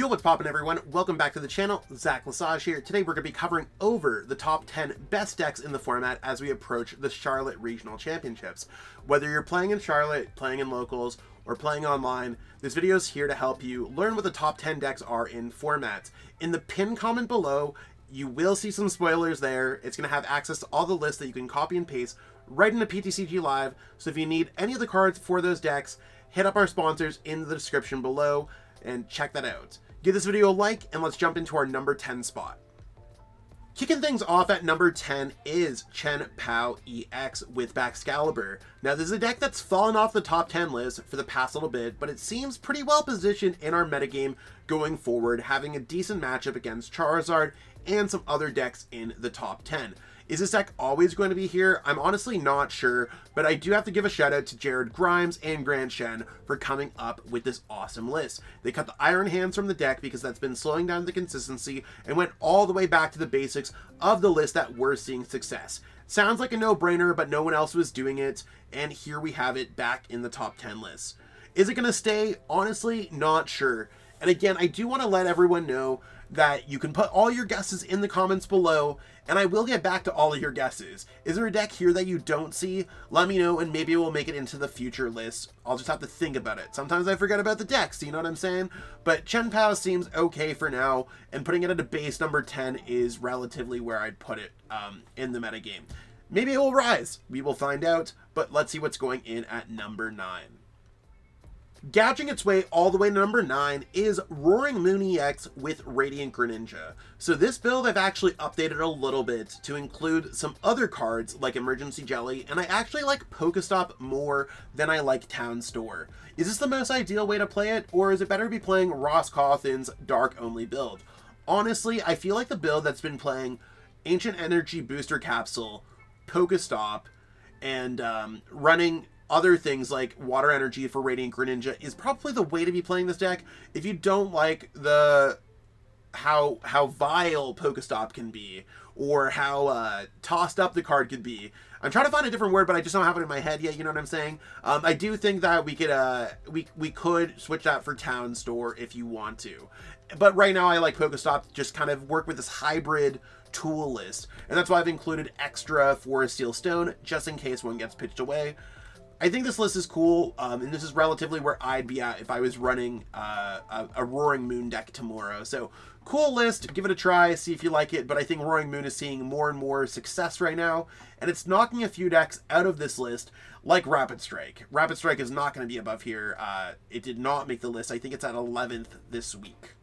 Yo, what's poppin' everyone? Welcome back to the channel. Zach Lesage here. Today we're going to be covering over the top 10 best decks in the format as we approach the Charlotte Regional Championships. Whether you're playing in Charlotte, playing in locals, or playing online, this video is here to help you learn what the top 10 decks are in formats. In the pinned comment below, you will see some spoilers there. It's going to have access to all the lists that you can copy and paste right into PTCG Live. So if you need any of the cards for those decks, hit up our sponsors in the description below and check that out. Give this video a like, and let's jump into our number 10 spot. Kicking things off at number 10 is Chien-Pao EX with Baxcalibur. Now, this is a deck that's fallen off the top 10 list for the past little bit, but it seems pretty well positioned in our metagame going forward, having a decent matchup against Charizard and some other decks in the top 10. Is this deck always going to be here? I'm honestly not sure, but I do have to give a shout out to Jared Grimes and Grant Shen for coming up with this awesome list. They cut the iron hands from the deck because that's been slowing down the consistency and went all the way back to the basics of the list that we're seeing success. Sounds like a no-brainer, but no one else was doing it, and here we have it back in the top 10 list. Is it going to stay? Honestly, not sure. And again, I do want to let everyone know that you can put all your guesses in the comments below, and I will get back to all of your guesses. Is there a deck here that you don't see? Let me know, and maybe we'll make it into the future list. I'll just have to think about it. Sometimes I forget about the decks, you know what I'm saying? But Chien-Pao seems okay for now, and putting it at a base number 10 is relatively where I'd put it in the metagame. Maybe it will rise. We will find out, but let's see what's going in at number 9. Gouging its way all the way to number 9 is Roaring Moon EX with Radiant Greninja. So this build I've actually updated a little bit to include some other cards like Emergency Jelly, and I actually like Pokestop more than I like Town Store. Is this the most ideal way to play it, or is it better to be playing Ross Cawthon's Dark Only build? Honestly, I feel like the build that's been playing Ancient Energy Booster Capsule, Pokestop, and running other things like Water Energy for Radiant Greninja is probably the way to be playing this deck if you don't like the how vile Pokestop can be, or how tossed up the card could be. I'm trying to find a different word, but I just don't have it in my head yet, you know what I'm saying? I do think that we could switch that for Town Store if you want to. But right now I like Pokestop to just kind of work with this hybrid tool list, and that's why I've included extra for Steel Stone just in case one gets pitched away. I think this list is cool, and this is relatively where I'd be at if I was running a Roaring Moon deck tomorrow. So, cool list, give it a try, see if you like it, but I think Roaring Moon is seeing more and more success right now, and it's knocking a few decks out of this list, like Rapid Strike. Rapid Strike is not going to be above here. It did not make the list. I think it's at 11th this week.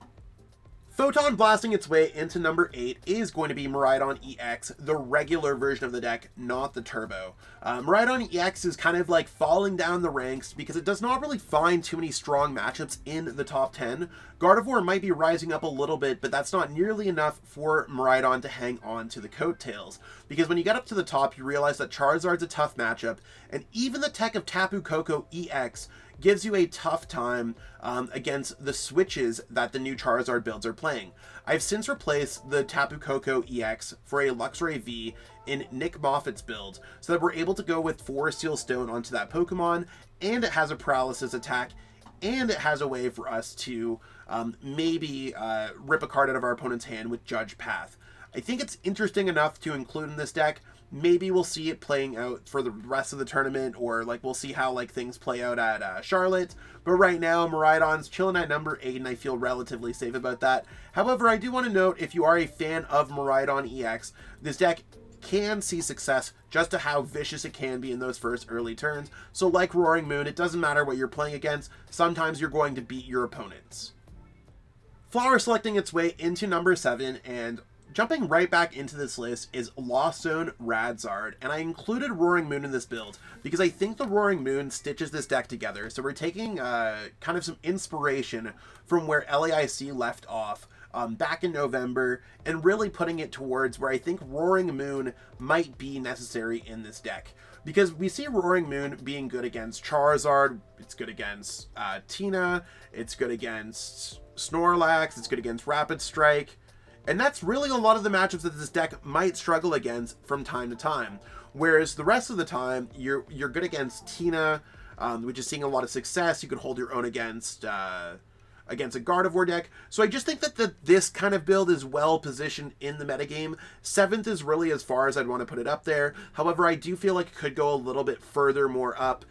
Photon blasting its way into number 8 is going to be Miraidon EX, the regular version of the deck, not the Turbo. Miraidon EX is kind of like falling down the ranks because it does not really find too many strong matchups in the top 10. Gardevoir might be rising up a little bit, but that's not nearly enough for Miraidon to hang on to the coattails. Because when you get up to the top, you realize that Charizard's a tough matchup, and even the tech of Tapu Koko EX gives you a tough time against the switches that the new Charizard builds are playing. I've since replaced the Tapu Koko EX for a Luxray V in Nick Moffat's build, so that we're able to go with 4 Steel Stone onto that Pokemon, and it has a Paralysis attack, and it has a way for us to maybe rip a card out of our opponent's hand with Judge Path. I think it's interesting enough to include in this deck. Maybe we'll see it playing out for the rest of the tournament, or like we'll see how like things play out at Charlotte. But right now, Miraidon's chilling at number 8, and I feel relatively safe about that. However, I do want to note, if you are a fan of Miraidon EX, this deck can see success just to how vicious it can be in those first early turns. So like Roaring Moon, it doesn't matter what you're playing against. Sometimes you're going to beat your opponents. Flower selecting its way into number 7, and jumping right back into this list is Lost Zone RadZard, and I included Roaring Moon in this build because I think the Roaring Moon stitches this deck together. So we're taking kind of some inspiration from where LAIC left off back in November, and really putting it towards where I think Roaring Moon might be necessary in this deck. Because we see Roaring Moon being good against Charizard, it's good against Tina, it's good against Snorlax, it's good against Rapid Strike, and that's really a lot of the matchups that this deck might struggle against from time to time. Whereas the rest of the time, you're good against Tina, which is seeing a lot of success. You could hold your own against against a Gardevoir deck. So I just think that this kind of build is well positioned in the metagame. 7th is really as far as I'd want to put it up there. However, I do feel like it could go a little bit further more up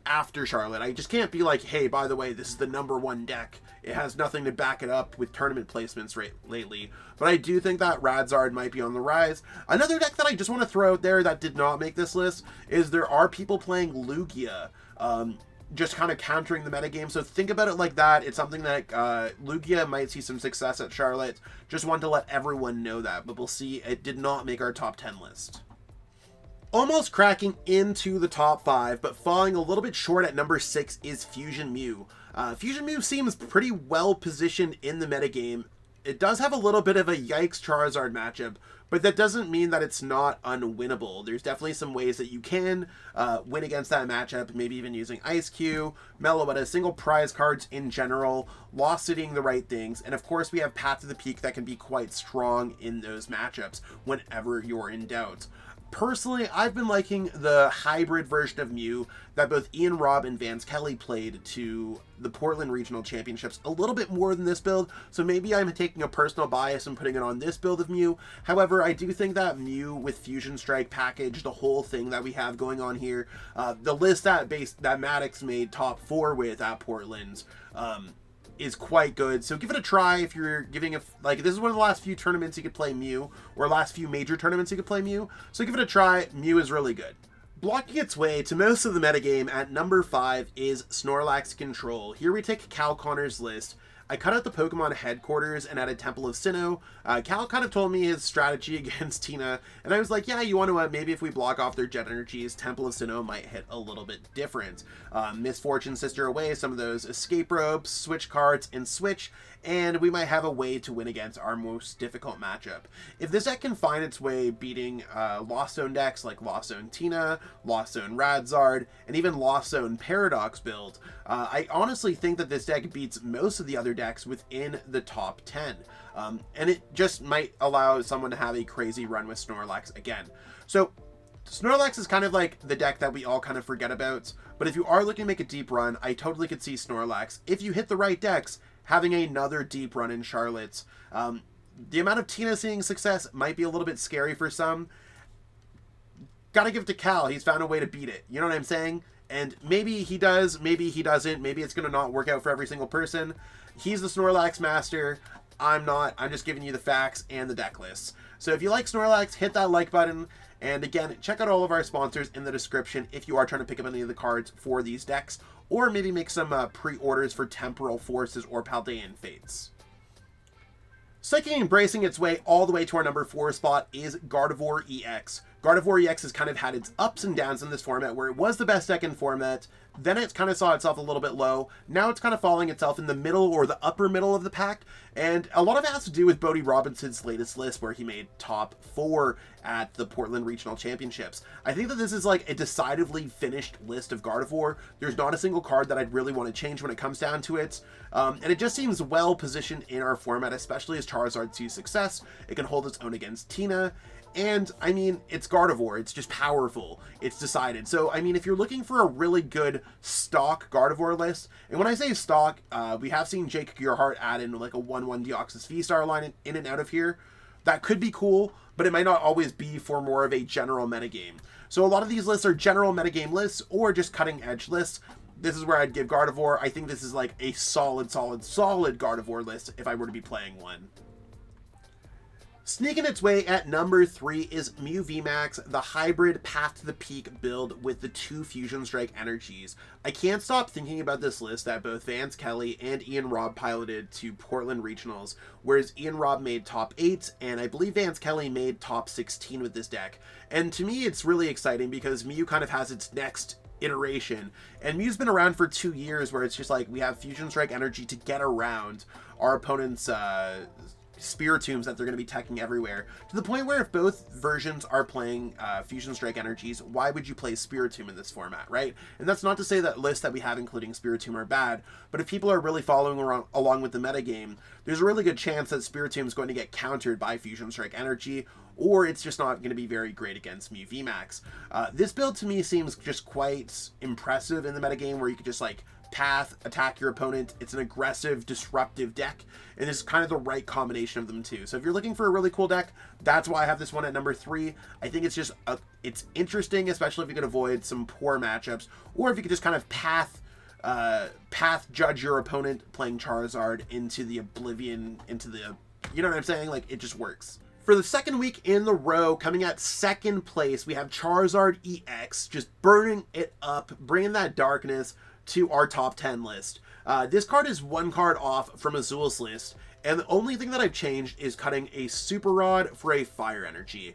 after Charlotte. I just can't be like, hey, by the way, this is the #1 deck. It has nothing to back it up with tournament placements lately. But I do think that RadZard might be on the rise. Another deck that I just want to throw out there that did not make this list is there are people playing Lugia, just kind of countering the metagame. So think about it like that. It's something that Lugia might see some success at Charlotte. Just wanted to let everyone know that. But we'll see. It did not make our top 10 list. Almost cracking into the top 5, but falling a little bit short at number 6 is Fusion Mew. Fusion Mew seems pretty well positioned in the metagame. It does have a little bit of a yikes Charizard matchup, but that doesn't mean that it's not unwinnable. There's definitely some ways that you can win against that matchup, maybe even using Ice Cube, Meloetta, single prize cards in general, lost sitting the right things, and of course we have Path to the Peak that can be quite strong in those matchups whenever you're in doubt. Personally, I've been liking the hybrid version of Mew that both Ian Robb and Vance Kelly played to the Portland Regional Championships a little bit more than this build, so maybe I'm taking a personal bias and putting it on this build of Mew. However, I do think that Mew with Fusion Strike package, the whole thing that we have going on here, the list that Maddox made top 4 with at Portland's, is quite good. So give it a try if you're giving this is one of the last few tournaments you could play Mew, or last few major tournaments you could play Mew. So give it a try. Mew is really good. Blocking its way to most of the metagame at number 5 is Snorlax Control. Here we take Cal Connor's list. I cut out the Pokemon headquarters and added Temple of Sinnoh. Cal kind of told me his strategy against Tina, and I was like, yeah, you want to, maybe if we block off their jet energies, Temple of Sinnoh might hit a little bit different. Misfortune Sister away, some of those escape ropes, switch cards, and switch, and we might have a way to win against our most difficult matchup. If this deck can find its way beating Lost Zone decks like Lost Zone Tina, Lost Zone RadZard, and even Lost Zone Paradox build, I honestly think that this deck beats most of the other decks within the top 10. And it just might allow someone to have a crazy run with Snorlax again. So Snorlax is kind of like the deck that we all kind of forget about, but if you are looking to make a deep run, I totally could see Snorlax, if you hit the right decks, having another deep run in Charlotte's. The amount of Tina seeing success might be a little bit scary for some. Gotta give it to Cal. He's found a way to beat it. You know what I'm saying? And maybe he does, maybe he doesn't. Maybe it's going to not work out for every single person. He's the Snorlax master. I'm not. I'm just giving you the facts and the deck lists. So if you like Snorlax, hit that like button. And again, check out all of our sponsors in the description if you are trying to pick up any of the cards for these decks. Or maybe make some pre-orders for Temporal Forces or Paldean Fates. Second, embracing its way all the way to our number 4 spot is Gardevoir EX. Gardevoir EX has kind of had its ups and downs in this format, where it was the best deck in format, then it kind of saw itself a little bit low, now it's kind of falling itself in the middle or the upper middle of the pack, and a lot of it has to do with Bodie Robinson's latest list, where he made top 4 at the Portland Regional Championships. I think that this is like a decidedly finished list of Gardevoir. There's not a single card that I'd really want to change when it comes down to it, and it just seems well positioned in our format, especially as Charizard sees success. It can hold its own against Tina, and I mean, it's Gardevoir, it's just powerful, it's decided. So I mean, if you're looking for a really good stock Gardevoir list, and when I say stock, we have seen Jake Gearhart add in like a 1/1 Deoxys V-Star line in and out of here. That could be cool, but it might not always be for more of a general metagame. So a lot of these lists are general metagame lists or just cutting edge lists. This is where I'd give Gardevoir. I think this is like a solid Gardevoir list if I were to be playing one. Sneaking its way at number 3 is Mew VMAX, the hybrid Path to the Peak build with the 2 Fusion Strike energies. I can't stop thinking about this list that both Vance Kelly and Ian Robb piloted to Portland Regionals, whereas Ian Robb made top 8, and I believe Vance Kelly made top 16 with this deck. And to me, it's really exciting because Mew kind of has its next iteration, and Mew's been around for 2 years, where it's just like we have Fusion Strike energy to get around our opponent's Spiritombs that they're going to be teching everywhere, to the point where if both versions are playing Fusion Strike energies, why would you play Spiritomb in this format, right? And that's not to say that lists that we have including Spiritomb are bad, but if people are really following along with the metagame, there's a really good chance that Spiritomb is going to get countered by Fusion Strike energy, or it's just not going to be very great against Mew VMAX. This build to me seems just quite impressive in the metagame, where you could just like Path, attack your opponent. It's an aggressive, disruptive deck, and it's kind of the right combination of them too. So if you're looking for a really cool deck, that's why I have this one at number 3. I think it's just it's interesting, especially if you could avoid some poor matchups, or if you could just kind of path judge your opponent playing Charizard into the oblivion, into the, you know what I'm saying? Like, it just works. For the second week in the row, coming at second place, we have Charizard EX, just burning it up, bringing that darkness to our top 10 list. This card is one card off from Azul's list, and the only thing that I've changed is cutting a Super Rod for a Fire Energy.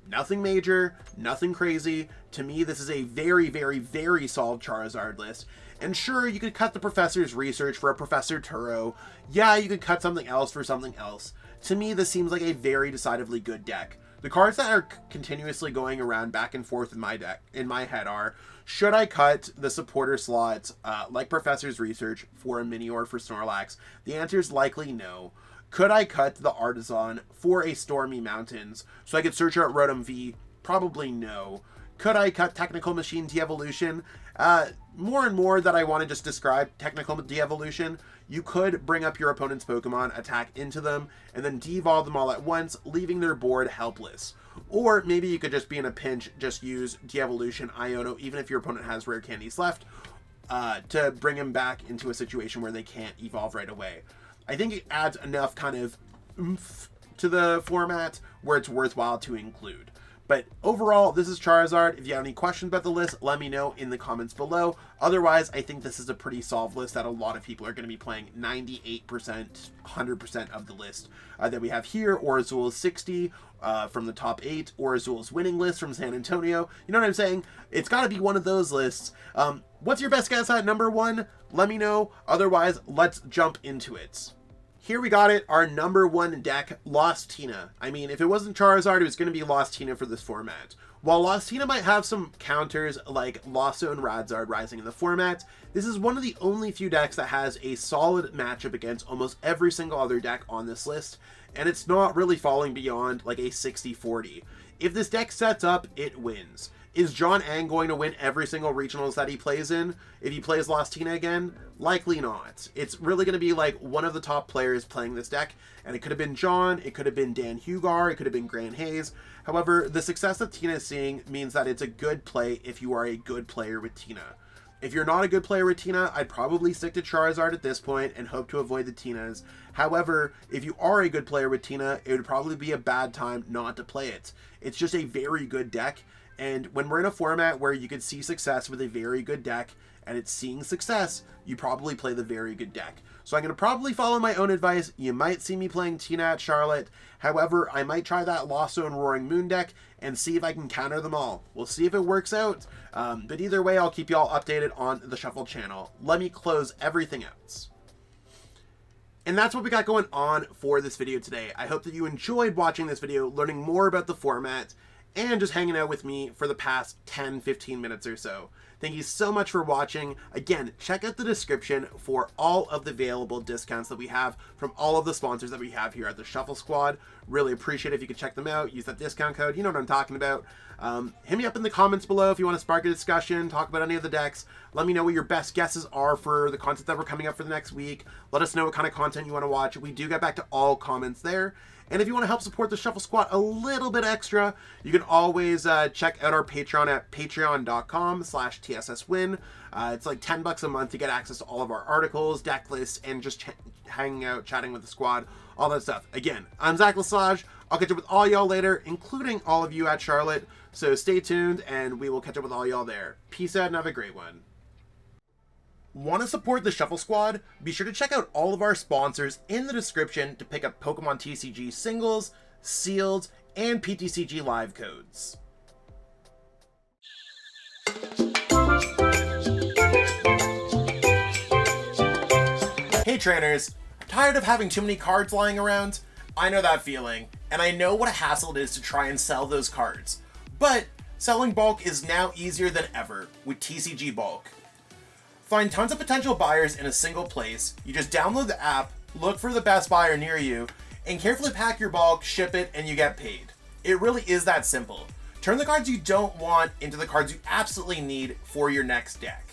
Nothing major, nothing crazy. To me, this is a very, very, very solid Charizard list. And sure, you could cut the Professor's Research for a Professor Turo. Yeah, you could cut something else for something else. To me, this seems like a very decidedly good deck. The cards that are continuously going around back and forth in my head are, should I cut the supporter slots like Professor's Research for a Minior for Snorlax? The answer is likely no. Could I cut the Artisan for a Stormy Mountains so I could search out Rotom V? Probably no. Could I cut Technical Machine De-Evolution? More and more that I want to just describe Technical De-Evolution, you could bring up your opponent's Pokemon, attack into them, and then de-evolve them all at once, leaving their board helpless. Or maybe you could just be in a pinch, just use De-Evolution Iono, even if your opponent has rare candies left, to bring him back into a situation where they can't evolve right away. I think it adds enough kind of oomph to the format where it's worthwhile to include. But overall, this is Charizard. If you have any questions about the list, let me know in the comments below. Otherwise, I think this is a pretty solid list that a lot of people are going to be playing 98%, 100% of the list that we have here, or Azul's 60 from the top 8, or Azul's winning list from San Antonio. You know what I'm saying? It's got to be one of those lists. What's your best guess at number 1? Let me know. Otherwise, let's jump into it. Here we got it, our number 1 deck, Lost Tina. I mean, if it wasn't Charizard, it was going to be Lost Tina for this format. While Lost Tina might have some counters like Lasso and RadZard rising in the format, this is one of the only few decks that has a solid matchup against almost every single other deck on this list, and it's not really falling beyond like a 60-40. If this deck sets up, it wins. Is John Ang going to win every single regionals that he plays in if he plays Lost Tina again? Likely not. It's really going to be like one of the top players playing this deck, and it could have been John, it could have been Dan Hugar, it could have been Grant Hayes. However, the success that Tina is seeing means that it's a good play if you are a good player with Tina. If you're not a good player with Tina, I'd probably stick to Charizard at this point and hope to avoid the Tinas. However, if you are a good player with Tina, it would probably be a bad time not to play it. It's just a very good deck. And when we're in a format where you could see success with a very good deck, and it's seeing success, you probably play the very good deck. So I'm going to probably follow my own advice. You might see me playing Tina at Charlotte. However, I might try that Lasso and Roaring Moon deck and see if I can counter them all. We'll see if it works out. But either way, I'll keep you all updated on the Shuffle channel. Let me close everything else. And that's what we got going on for this video today. I hope that you enjoyed watching this video, learning more about the format, and just hanging out with me for the past 10-15 minutes or so. Thank you so much for watching. Again, check out the description for all of the available discounts that we have from all of the sponsors that we have here at the Shuffle Squad. Really appreciate it if you could check them out. Use that discount code. You know what I'm talking about. Hit me up in the comments below if you want to spark a discussion, talk about any of the decks. Let me know what your best guesses are for the content that we're coming up for the next week. Let us know what kind of content you want to watch. We do get back to all comments there. And if you want to help support the Shuffle Squad a little bit extra, you can always check out our Patreon at patreon.com/TSSWin. It's like $10 a month to get access to all of our articles, deck lists, and just hanging out, chatting with the squad, all that stuff. Again, I'm Zach Lesage. I'll catch up with all y'all later, including all of you at Charlotte. So stay tuned, and we will catch up with all y'all there. Peace out and have a great one. Want to support the Shuffle Squad? Be sure to check out all of our sponsors in the description to pick up Pokemon TCG singles, sealed, and PTCG live codes. Hey trainers, tired of having too many cards lying around? I know that feeling, and I know what a hassle it is to try and sell those cards. But selling bulk is now easier than ever with TCG Bulk. Find tons of potential buyers in a single place. You just download the app, look for the best buyer near you, and carefully pack your bulk, ship it, and you get paid. It really is that simple. Turn the cards you don't want into the cards you absolutely need for your next deck.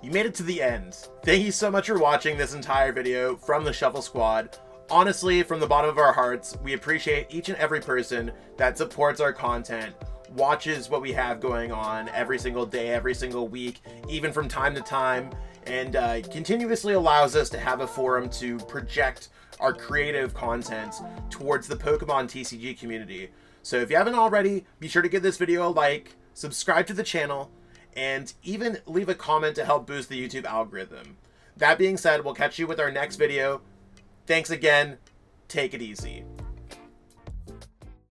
You made it to the end. Thank you so much for watching this entire video from the Shuffle Squad. Honestly, from the bottom of our hearts, we appreciate each and every person that supports our content, watches what we have going on every single day, every single week, even from time to time, and continuously allows us to have a forum to project our creative content towards the Pokemon TCG community. So if you haven't already, be sure to give this video a like, subscribe to the channel, and even leave a comment to help boost the YouTube algorithm. That being said, we'll catch you with our next video. Thanks again. Take it easy.